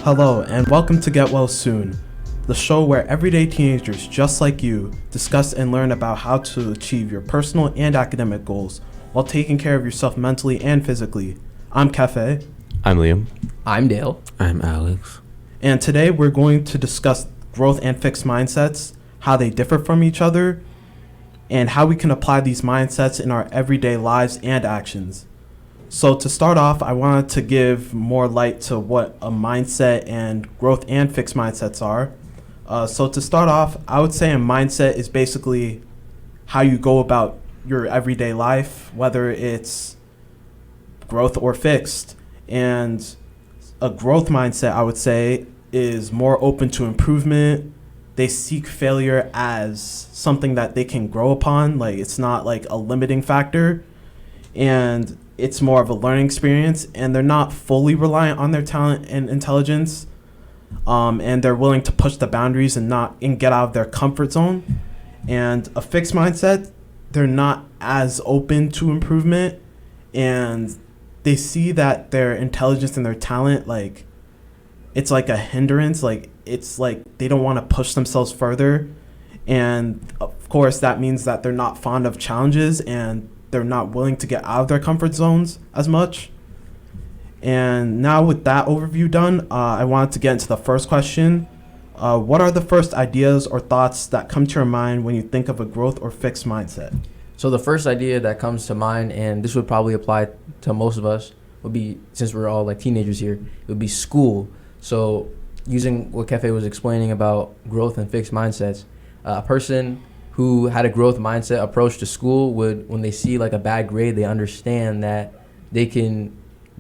Hello, and welcome to Get Well Soon, the show where everyday teenagers just like you discuss and learn about how to achieve your personal and academic goals while taking care of yourself mentally and physically. I'm Cafe. I'm Liam. I'm Dale. I'm Alex. And today we're going to discuss growth and fixed mindsets, how they differ from each other, and how we can apply these mindsets in our everyday lives and actions. So to start off, I wanted to give more light to what a mindset and growth and fixed mindsets are. So to start off, I would say a mindset is basically how you go about your everyday life, whether it's growth or fixed. And a growth mindset, I would say, is more open to improvement. They seek failure as something that they can grow upon. Like, it's not like a limiting factor. And it's more of a learning experience, and they're not fully reliant on their talent and intelligence, and they're willing to push the boundaries and get out of their comfort zone. And a fixed mindset, they're not as open to improvement, and they see that their intelligence and their talent, like, it's like a hindrance. Like, it's like they don't want to push themselves further, and of course that means that they're not fond of challenges, and they're not willing to get out of their comfort zones as much. And now with that overview done, I wanted to get into the first question. What are the first ideas or thoughts that come to your mind when you think of a growth or fixed mindset? So the first idea that comes to mind, and this would probably apply to most of us, would be, since we're all like teenagers here, it would be school. So using what Cafe was explaining about growth and fixed mindsets, a person who had a growth mindset approach to school would, when they see like a bad grade, they understand that they can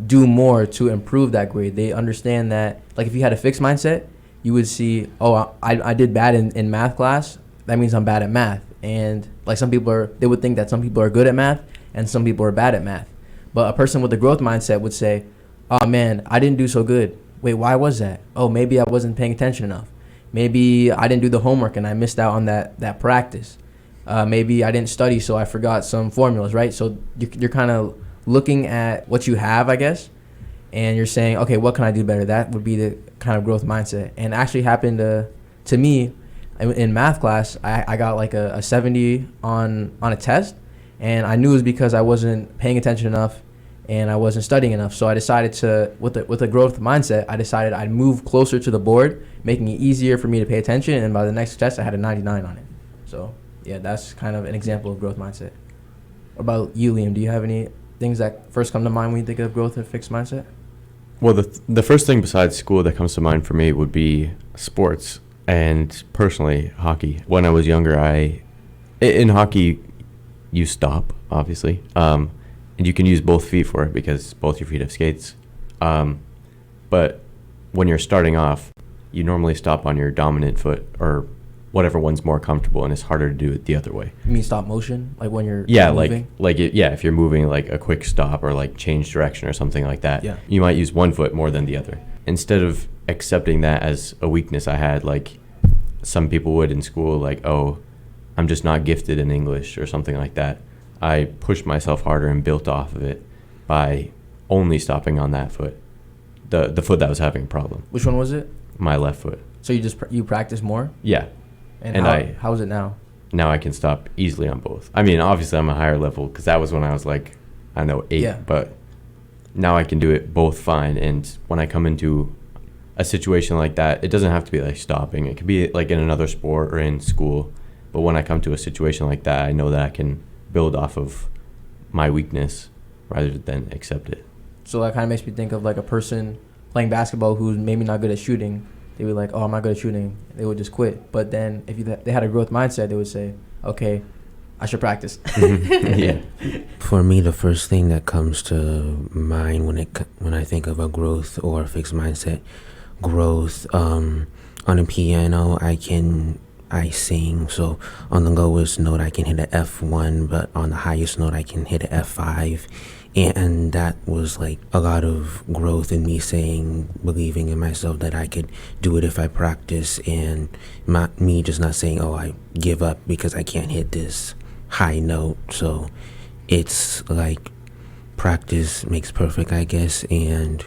do more to improve that grade. They understand that, like, if you had a fixed mindset, you would see, oh, I did bad in math class, that means I'm bad at math. And like they would think that some people are good at math and some people are bad at math. But a person with a growth mindset would say, oh man, I didn't do so good. Wait, why was that? Oh, maybe I wasn't paying attention enough. Maybe I didn't do the homework and I missed out on that practice. Maybe I didn't study, so I forgot some formulas, right? So you're kind of looking at what you have, I guess, and you're saying, okay, what can I do better? That would be the kind of growth mindset. And actually happened to me in math class. I got like a 70 on a test, and I knew it was because I wasn't paying attention enough and I wasn't studying enough. So I decided to, with a growth mindset, I decided I'd move closer to the board, making it easier for me to pay attention. And by the next test, I had a 99 on it. So yeah, that's kind of an example of growth mindset. What about you, Liam? Do you have any things that first come to mind when you think of growth and fixed mindset? Well, the first thing besides school that comes to mind for me would be sports, and personally, hockey. When I was younger, in hockey, you stop, obviously. And you can use both feet for it because both your feet have skates. But when you're starting off, you normally stop on your dominant foot or whatever one's more comfortable, and it's harder to do it the other way. You mean stop motion? Like when you're moving? Moving? If you're moving, like a quick stop or like change direction or something like that, yeah, you might use one foot more than the other. Instead of accepting that as a weakness I had, like some people would in school, like, oh, I'm just not gifted in English or something like that, I pushed myself harder and built off of it by only stopping on that foot, the foot that was having a problem. Which one was it? My left foot. So you practice more? Yeah. And how is it now? Now I can stop easily on both. I mean, obviously I'm a higher level because that was when I was like, I don't know, 8. Yeah. But now I can do it both fine. And when I come into a situation like that, it doesn't have to be like stopping. It could be like in another sport or in school. But when I come to a situation like that, I know that I can build off of my weakness rather than accept it. So that kind of makes me think of like a person playing basketball who's maybe not good at shooting. They would like, oh, I'm not good at shooting. They would just quit. But then if they had a growth mindset, they would say, okay, I should practice. Yeah. For me, the first thing that comes to mind when I think of a growth or a fixed mindset, growth, on a piano, I sing. So on the lowest note, I can hit an F1, but on the highest note, I can hit an F5. And that was like a lot of growth in me believing in myself that I could do it if I practice, and me just not saying, oh, I give up because I can't hit this high note. So it's like practice makes perfect, I guess. And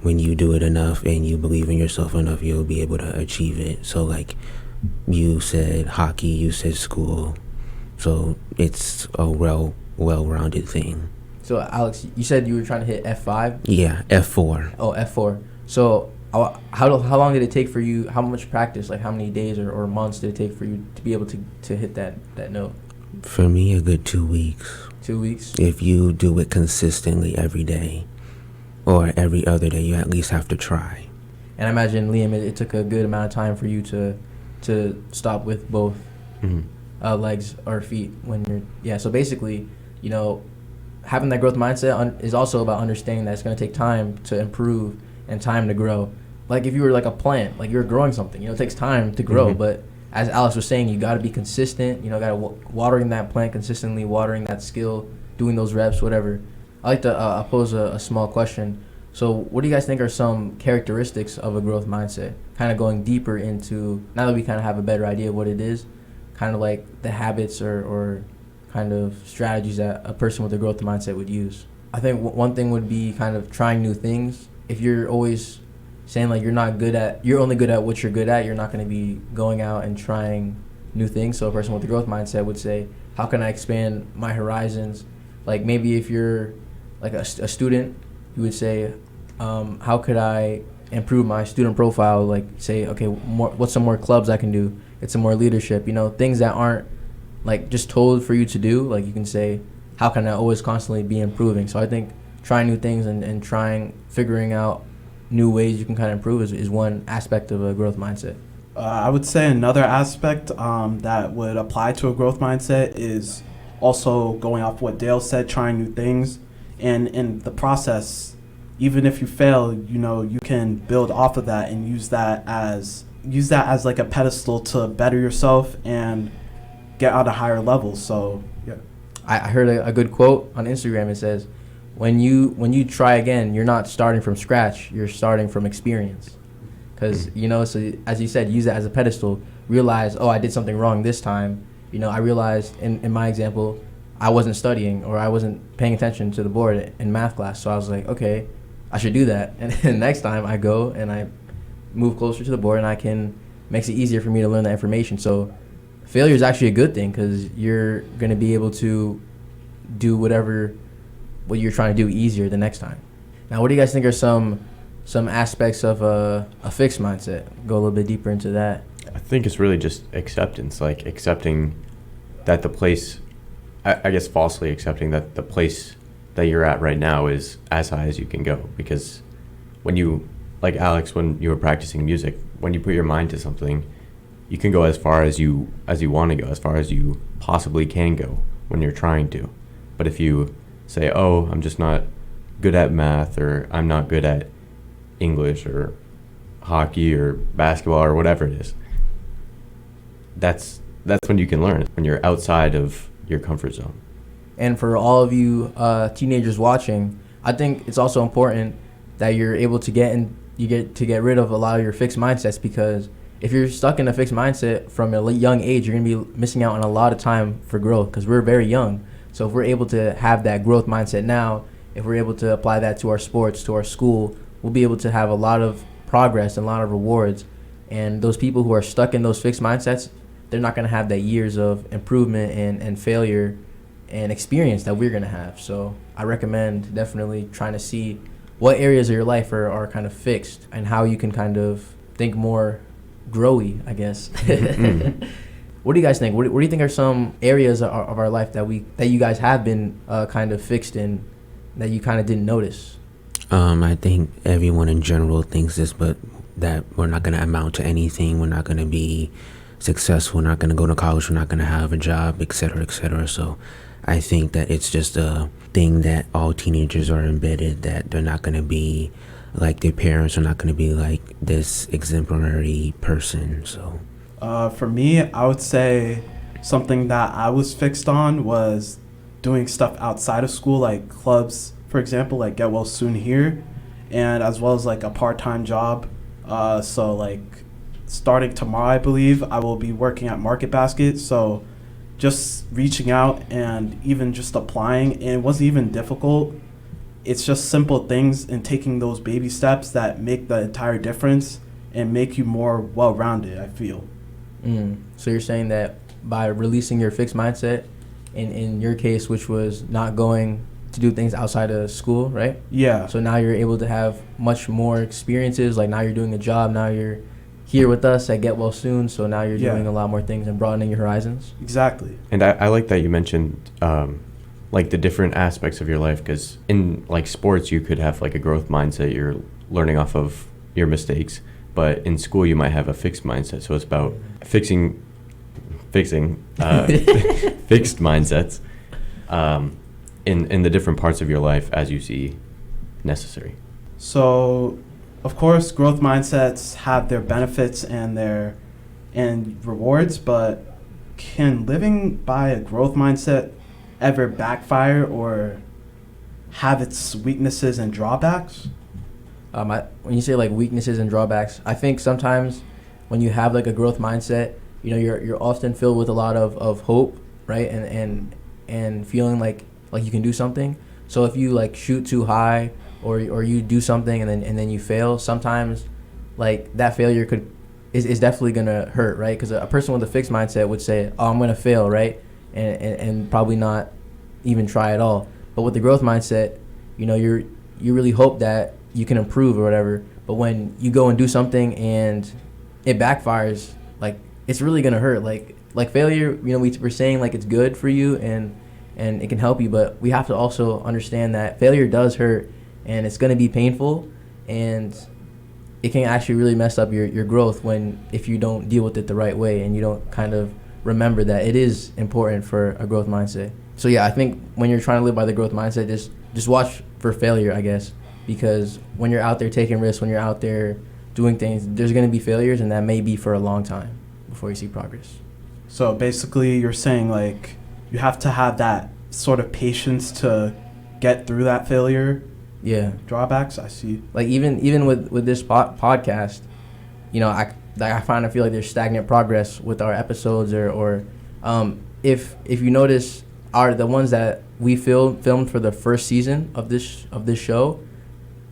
when you do it enough and you believe in yourself enough, you'll be able to achieve it. So like you said hockey, you said school. So it's a well-rounded thing. So Alex, you said you were trying to hit F5. Yeah, F4. Oh, F4. So how long did it take for you? How much practice? Like how many days or months did it take for you to be able to hit that note? For me, a good 2 weeks. 2 weeks. If you do it consistently every day or every other day, you at least have to try. And I imagine, Liam, it took a good amount of time for you to stop with both legs or feet when you're. Yeah, so basically, having that growth mindset is also about understanding that it's going to take time to improve and time to grow. Like if you were like a plant, like you're growing something, it takes time to grow. But as Alex was saying, you got to be consistent, got to watering that plant consistently, watering that skill, doing those reps, whatever. I like to pose a small question. So what do you guys think are some characteristics of a growth mindset? Kind of going deeper into, now that we kind of have a better idea of what it is, kind of like the habits or kind of strategies that a person with a growth mindset would use. I think one thing would be kind of trying new things. If you're always saying like you're only good at what you're good at, you're not going to be going out and trying new things. So a person with a growth mindset would say, how can I expand my horizons? Like maybe if you're like a student, you would say, how could I improve my student profile? Like say, okay, what's some more clubs I can do? Get some more leadership, things that aren't like just told for you to do. Like you can say, how can I always constantly be improving? So I think trying new things and figuring out new ways you can kind of improve is one aspect of a growth mindset. I would say another aspect that would apply to a growth mindset is also going off what Dale said, trying new things. And in the process, even if you fail, you can build off of that and use that as like a pedestal to better yourself and get out of higher levels. So yeah. I heard a good quote on Instagram. It says, when you try again, you're not starting from scratch, you're starting from experience. Because, so as you said, use that as a pedestal. Realize, I did something wrong this time. I realized in my example, I wasn't studying or I wasn't paying attention to the board in math class. So I was like, okay, I should do that. And next time I go and I move closer to the board and makes it easier for me to learn that information. So failure is actually a good thing because you're going to be able to do what you're trying to do easier the next time. Now, what do you guys think are some aspects of a fixed mindset? Go a little bit deeper into that. I think it's really just acceptance, like accepting that the place, I guess falsely accepting that the place that you're at right now is as high as you can go. Because when you, like Alex, when you were practicing music, when you put your mind to something, you can go as far as you want to go, as far as you possibly can go when you're trying to. But if you say, I'm just not good at math, or I'm not good at English or hockey or basketball or whatever it is, that's when you can learn, when you're outside of your comfort zone. And for all of you teenagers watching, I think it's also important that you're able to get rid of a lot of your fixed mindsets, because if you're stuck in a fixed mindset from a young age, you're going to be missing out on a lot of time for growth because we're very young. So if we're able to have that growth mindset now, if we're able to apply that to our sports, to our school, we'll be able to have a lot of progress and a lot of rewards. And those people who are stuck in those fixed mindsets, they're not going to have that years of improvement and failure and experience that we're going to have. So I recommend definitely trying to see what areas of your life are kind of fixed and how you can kind of think more growy, I guess. What do you guys think? What do you think are some areas of our life that you guys have been kind of fixed in that you kind of didn't notice? I think everyone in general thinks this, but that we're not going to amount to anything. We're not going to be successful. We're not going to go to college. We're not going to have a job, et cetera, et cetera. So I think that it's just a thing that all teenagers are embedded, that they're not going to be like their parents, are not going to be like this exemplary person. So for me, I would say something that I was fixed on was doing stuff outside of school, like clubs, for example, like Get Well Soon here, and as well as like a part-time job. So like starting tomorrow, I believe, I will be working at Market Basket. So just reaching out and even just applying, and it wasn't even difficult. It's just simple things and taking those baby steps that make the entire difference and make you more well-rounded, I feel. So you're saying that by releasing your fixed mindset, in your case, which was not going to do things outside of school, right? Yeah. So now you're able to have much more experiences. Like now you're doing a job. Now you're here with us at Get Well Soon. So now you're Yeah. doing a lot more things and broadening your horizons. Exactly. And I like that you mentioned like the different aspects of your life, because in like sports you could have like a growth mindset, you're learning off of your mistakes, but in school you might have a fixed mindset, so it's about fixing fixed mindsets in the different parts of your life as you see necessary. So, of course, growth mindsets have their benefits and their rewards, but can living by a growth mindset ever backfire or have its weaknesses and drawbacks? When you say like weaknesses and drawbacks, I think sometimes when you have like a growth mindset, you know, you're often filled with a lot of hope, right? And feeling like you can do something. So if you like shoot too high or you do something and then you fail, sometimes like that failure is definitely gonna hurt, right? Because a person with a fixed mindset would say, "Oh, I'm gonna fail," right? And probably not even try at all. But with the growth mindset, you know, you really hope that you can improve or whatever. But when you go and do something and it backfires, like it's really gonna hurt. Like failure, you know, we're saying like it's good for you and it can help you, but we have to also understand that failure does hurt and it's gonna be painful, and it can actually really mess up your growth if you don't deal with it the right way and you don't kind of remember that it is important for a growth mindset. So yeah, I think when you're trying to live by the growth mindset, just watch for failure, I guess, because when you're out there taking risks, when you're out there doing things, there's going to be failures, and that may be for a long time before you see progress. So basically you're saying like you have to have that sort of patience to get through that failure. Yeah. Drawbacks, I see. Like even with this podcast, you know, I feel like there's stagnant progress with our episodes or if you notice the ones that we filmed for the first season of this show,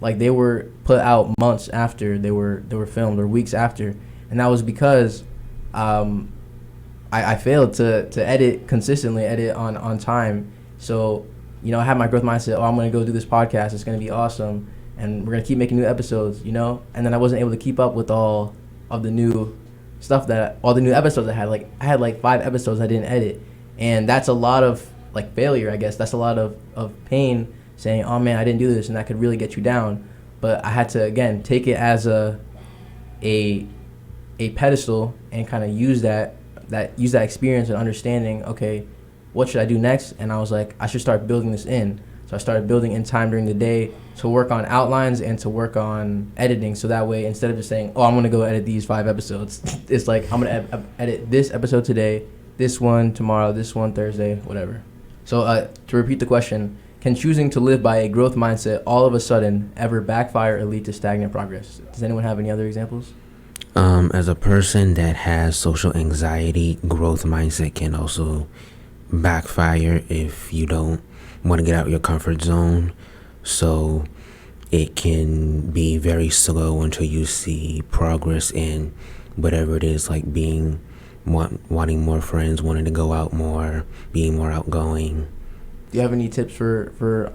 like they were put out months after they were filmed or weeks after, and that was because I failed to edit consistently, edit on time. So, you know, I had my growth mindset, I'm going to go do this podcast, it's going to be awesome, and we're going to keep making new episodes, you know? And then I wasn't able to keep up with all of the new stuff all the new episodes I had. Like, I had like 5 episodes I didn't edit. And that's a lot of, like, failure, I guess. That's a lot of pain, saying, oh, man, I didn't do this, and that could really get you down. But I had to, again, take it as a pedestal and kind of use that experience and understanding, okay, what should I do next? And I was like, I should start building this in. So I started building in time during the day to work on outlines and to work on editing. So that way, instead of just saying, oh, I'm going to go edit these 5 episodes, it's like, I'm going to edit this episode today, this one tomorrow, this one Thursday, whatever. So to repeat the question, can choosing to live by a growth mindset all of a sudden ever backfire or lead to stagnant progress? Does anyone have any other examples? As a person that has social anxiety, growth mindset can also backfire if you don't want to get out of your comfort zone. So it can be very slow until you see progress in whatever it is, like wanting more friends, wanting to go out more, being more outgoing. Do you have any tips for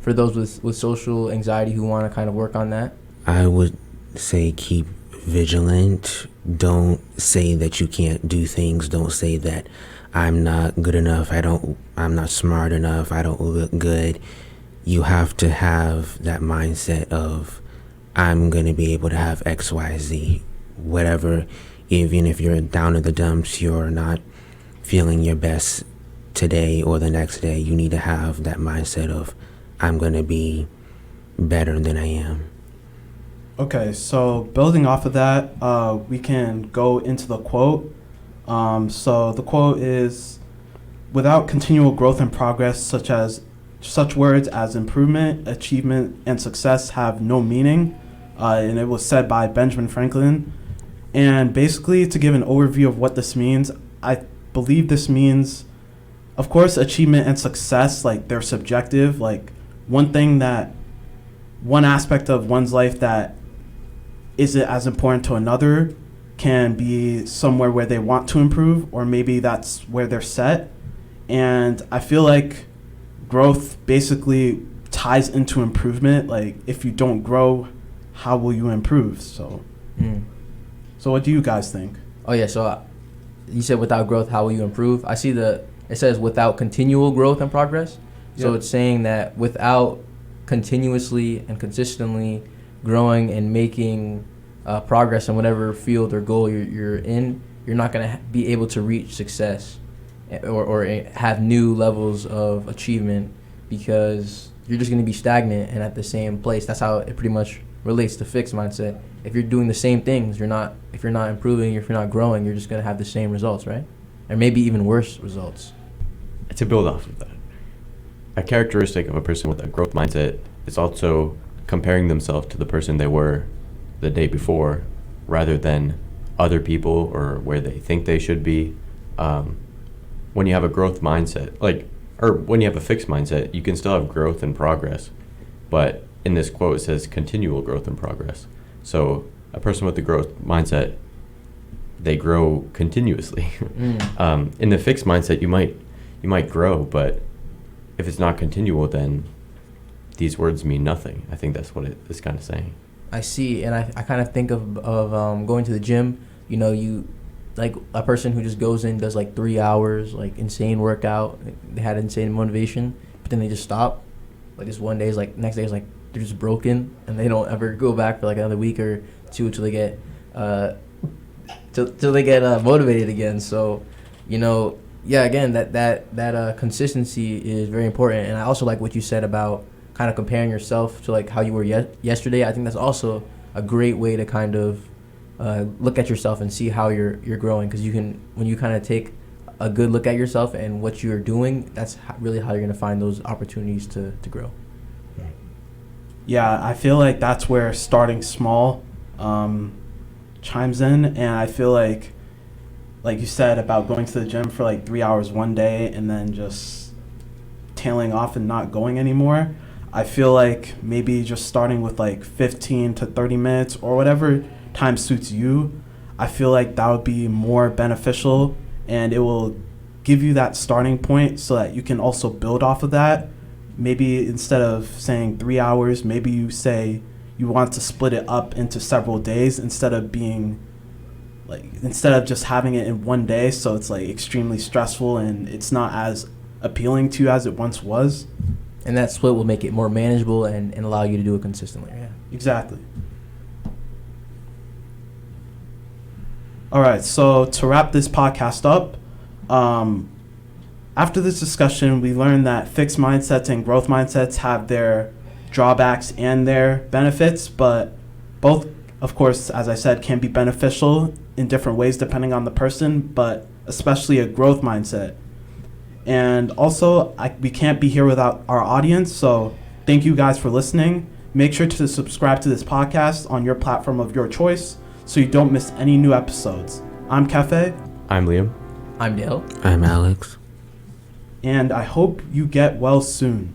those with social anxiety who want to kind of work on that? I would say keep vigilant. Don't say that you can't do things. Don't say that I'm not good enough. I'm not smart enough. I don't look good. You have to have that mindset of, I'm going to be able to have X, Y, Z, whatever. Even if you're down in the dumps, you're not feeling your best today or the next day, you need to have that mindset of, I'm going to be better than I am. Okay, so building off of that, we can go into the quote. So the quote is, without continual growth and progress, such words as improvement, achievement, and success have no meaning. And it was said by Benjamin Franklin. And basically, to give an overview of what this means, I believe this means of course, achievement and success, like, they're subjective. Like, one aspect of one's life that isn't as important to another can be somewhere where they want to improve, or maybe that's where they're set. And I feel like growth basically ties into improvement. Like, if you don't grow, how will you improve? So what do you guys think? Oh yeah, so you said without growth, how will you improve? I see it says without continual growth and progress. So Yeah. it's saying that without continuously and consistently growing and making progress in whatever field or goal you're in, you're not going to be able to reach success or have new levels of achievement, because you're just going to be stagnant and at the same place. That's how it pretty much relates to fixed mindset. If you're doing the same things, if you're not improving, if you're not growing, you're just going to have the same results, right? Or maybe even worse results. To build off of that, a characteristic of a person with a growth mindset is also comparing themselves to the person they were the day before, rather than other people or where they think they should be. When you have a growth mindset, or when you have a fixed mindset, you can still have growth and progress. But in this quote, it says continual growth and progress. So a person with a growth mindset, they grow continuously. In the fixed mindset, you might grow, but if it's not continual, then these words mean nothing. I think that's what it is kind of saying. I see, and I kind of think of going to the gym. You know, you like a person who just goes in, does like 3 hours, like insane workout. They had insane motivation, but then they just stop. Like this one day is like, next day is like they're just broken, and they don't ever go back for like another week or two till they get motivated again. So, you know, yeah, again, that consistency is very important. And I also like what you said about kind of comparing yourself to like how you were yesterday. I think that's also a great way to kind of look at yourself and see how you're growing, because when you kind of take a good look at yourself and what you're doing, that's really how you're going to find those opportunities to grow. Yeah, I feel like that's where starting small chimes in. And I feel like you said about going to the gym for like 3 hours one day and then just tailing off and not going anymore. I feel like maybe just starting with like 15 to 30 minutes or whatever time suits you, I feel like that would be more beneficial, and it will give you that starting point so that you can also build off of that. Maybe instead of saying 3 hours, maybe you say you want to split it up into several days instead of just having it in one day, so it's like extremely stressful and it's not as appealing to you as it once was. And that split will make it more manageable and allow you to do it consistently. Yeah. Exactly. All right, so to wrap this podcast up, after this discussion, we learned that fixed mindsets and growth mindsets have their drawbacks and their benefits, but both, of course, as I said, can be beneficial in different ways depending on the person, but especially a growth mindset. And also, we can't be here without our audience, so thank you guys for listening. Make sure to subscribe to this podcast on your platform of your choice so you don't miss any new episodes. I'm Kefe. I'm Liam. I'm Dale. I'm Alex. And I hope you get well soon.